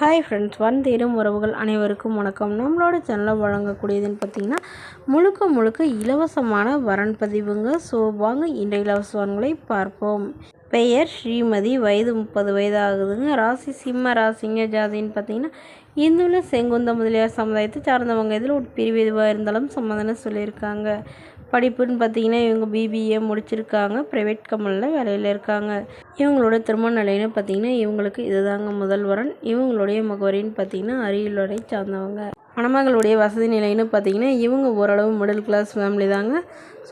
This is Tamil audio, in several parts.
ஹாய் ஃப்ரெண்ட்ஸ், வந்தேறும் உறவுகள் அனைவருக்கும் வணக்கம். நம்மளோட சேனலில் வழங்கக்கூடியதுன்னு பார்த்திங்கன்னா முழுக்க இலவசமான வரன் பதிவுங்க. ஸோ வாங்க இன்றைய இலவச வரன்களை பார்ப்போம். பெயர் ஸ்ரீமதி, வயது 30 வயது ஆகுதுங்க. ராசி சிம்ம ராசிங்க. ஜாதின்னு பார்த்திங்கன்னா இந்துல செங்குந்த முதலியார் சமுதாயத்தை சார்ந்தவங்க. இதில் ஒரு பிரிவு எதுவாக இருந்தாலும் சம்மதம்னு சொல்லியிருக்காங்க. படிப்புன்னு பார்த்திங்கன்னா இவங்க பிபிஏ முடிச்சிருக்காங்க. ப்ரைவேட் கம்பெனியில் வேலையில் இருக்காங்க. இவங்களோட திருமண நிலைன்னு பார்த்திங்கன்னா இவங்களுக்கு இதுதாங்க முதல் வரன். இவங்களுடைய முகவரின்னு பார்த்திங்கன்னா அரியலூரை சார்ந்தவங்க. மணமகளுடைய வசதி நிலைன்னு பார்த்திங்கன்னா இவங்க ஓரளவு மிடில் கிளாஸ் ஃபேமிலி தாங்க.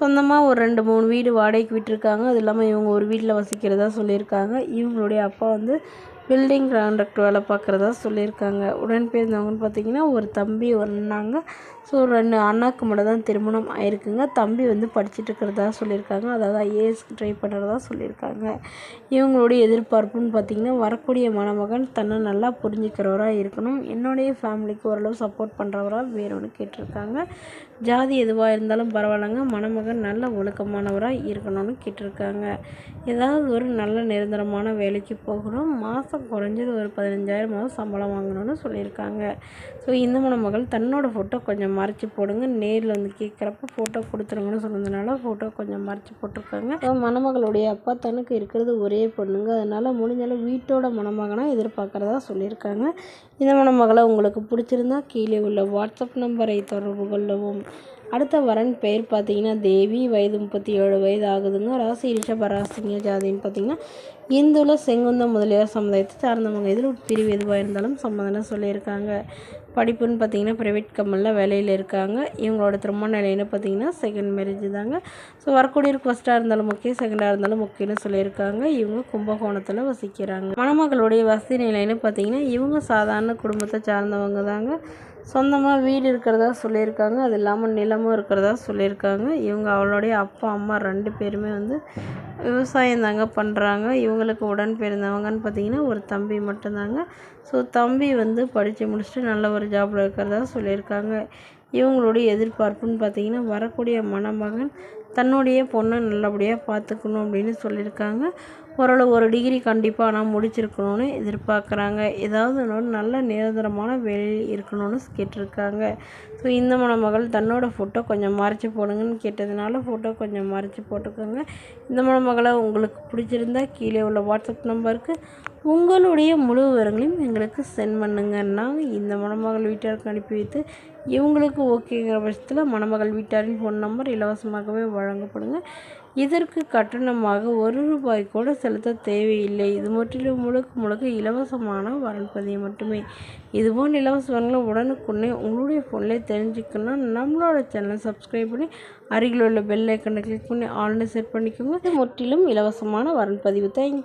சொந்தமாக ஒரு 2-3 வீடு வாடகைக்கு விட்டுருக்காங்க. அது இல்லாமல் இவங்க ஒரு வீட்டில் வசிக்கிறதா சொல்லியிருக்காங்க. இவங்களுடைய அப்பா பில்டிங் கான்ட்ராக்ட் வேலை பார்க்குறதா சொல்லியிருக்காங்க. உடன் பிறந்தவங்கன்னு பார்த்திங்கன்னா ஒரு தம்பி ஒன்றாங்க. ஸோ 2 அண்ணாக்கு மட்டும் தான் திருமணம் ஆயிருக்குங்க. தம்பி படிச்சுட்டு இருக்கிறதா சொல்லியிருக்காங்க. அதாவது ஐஏஎஸ்க்கு ட்ரை பண்ணுறதா சொல்லியிருக்காங்க. இவங்களுடைய எதிர்பார்ப்புன்னு பார்த்திங்கன்னா வரக்கூடிய மணமகன் தன்னை நல்லா புரிஞ்சுக்கிறவராக இருக்கணும். என்னுடைய ஃபேமிலிக்கு ஓரளவு சப்போர்ட் பண்ணுறவராக வேணும்னு கேட்டிருக்காங்க. ஜாதி எதுவாக இருந்தாலும் பரவாயில்லைங்க, மணமகன் நல்ல ஒழுக்கமானவராக இருக்கணும்னு கேட்டிருக்காங்க. ஏதாவது ஒரு நல்ல நிரந்தரமான வேலைக்கு போகணும். மாதம் குறைஞ்சது ஒரு 15,000 சம்பளம் வாங்கணும்னு சொல்லியிருக்காங்க. ஸோ இந்த மணமகள் தன்னோட ஃபோட்டோ கொஞ்சம் மறைச்சி போடுங்க. நேரில் கேட்குறப்ப ஃபோட்டோ கொடுத்துருங்கன்னு சொன்னதுனால ஃபோட்டோ கொஞ்சம் மறைச்சி போட்டிருக்காங்க. ஸோ மணமகளுடைய அப்பா தனக்கு இருக்கிறது ஒரே பொண்ணுங்க. அதனால் முடிஞ்சாலும் வீட்டோட மணமகனாக எதிர்பார்க்குறதா சொல்லியிருக்காங்க. இந்த மணமகளை உங்களுக்கு பிடிச்சிருந்தா கீழே உள்ள வாட்ஸ்அப் நம்பரை தொடர்பு கொள்ளவும். அடுத்த வரன் பெயர் பார்த்திங்கன்னா தேவி, வயது 37 வயது ஆகுதுங்க. ராசி ரிஷப ராசிங்க. ஜாதின்னு பார்த்திங்கன்னா இந்துல செங்குந்த முதலியார் சமுதாயத்தை சார்ந்தவங்க. இதில் ஒரு பிரிவு எதுவாக இருந்தாலும் சம்மதம்னு சொல்லியிருக்காங்க. படிப்புன்னு பார்த்திங்கன்னா ப்ரைவேட் கம்பெனியில் வேலையில் இருக்காங்க. இவங்களோட திருமண நிலைன்னு பார்த்திங்கன்னா செகண்ட் மேரேஜ் தாங்க. ஸோ வரக்கூடியவருக்கு ஃபஸ்ட்டாக இருந்தாலும் ஓகே, செகண்டாக இருந்தாலும் ஓகேன்னு சொல்லியிருக்காங்க. இவங்க கும்பகோணத்தில் வசிக்கிறாங்க. மணமகளுடைய வசதி நிலைன்னு பார்த்திங்கன்னா இவங்க சாதாரண குடும்பத்தை சார்ந்தவங்க தாங்க. சொந்தமாக வீடு இருக்கிறதா சொல்லியிருக்காங்க. அது இல்லாமல் நிலமும் இருக்கிறதா சொல்லியிருக்காங்க. இவங்க அவளுடைய அப்பா அம்மா 2 பேருமே விவசாயம் தாங்க பண்ணுறாங்க. இவங்களுக்கு உடன் பிறந்தவங்கன்னு பார்த்திங்கன்னா ஒரு தம்பி மட்டும்தாங்க. ஸோ தம்பி படித்து முடிச்சுட்டு நல்ல ஒரு ஜாபில் இருக்கிறதா சொல்லியிருக்காங்க. இவங்களுடைய எதிர்பார்ப்புன்னு பார்த்திங்கன்னா வரக்கூடிய மணமகன் தன்னுடைய பொண்ணை நல்லபடியாக பார்த்துக்கணும் அப்படின்னு சொல்லியிருக்காங்க. ஓரளவு ஒரு டிகிரி கண்டிப்பாக ஆனால் முடிச்சிருக்கணும்னு எதிர்பார்க்குறாங்க. ஏதாவது நல்ல நிரந்தரமான வேலையில் இருக்கணும்னு கேட்டிருக்காங்க. ஸோ இந்த மணமகள் தன்னோட ஃபோட்டோ கொஞ்சம் மறைச்சி போடுங்கன்னு கேட்டதுனால ஃபோட்டோ கொஞ்சம் மறைச்சி போட்டுக்கோங்க. இந்த மணமகளை உங்களுக்கு பிடிச்சிருந்தா கீழே உள்ள வாட்ஸ்அப் நம்பருக்கு உங்களுடைய முழு விவரங்களையும் எங்களுக்கு சென்ட் பண்ணுங்க. நாங்கள் இந்த மணமகள் வீட்டாருக்கு அனுப்பி வைத்து இவங்களுக்கு ஓகேங்கிற பட்சத்தில் மணமகள் வீட்டாரின் ஃபோன் நம்பர் இலவசமாகவே வழங்கப்படுங்க. இதற்கு கட்டணமாக ₹1 கூட செலுத்த தேவையில்லை. இது முற்றிலும் முழுக்க இலவசமான வரன் பதிவு மட்டுமே. இதுபோன்ற இலவச வரன்களை உடனுக்குடனே உங்களுடைய ஃபோன்லேயே தெரிஞ்சுக்கணும். நம்மளோட சேனலை சப்ஸ்கிரைப் பண்ணி அருகில் உள்ள பெல் ஐக்கனை கிளிக் பண்ணி ஆல்னு செட் பண்ணிக்கோங்க. இது முற்றிலும் இலவசமான வரன் பதிவு. தேங்க்யூ.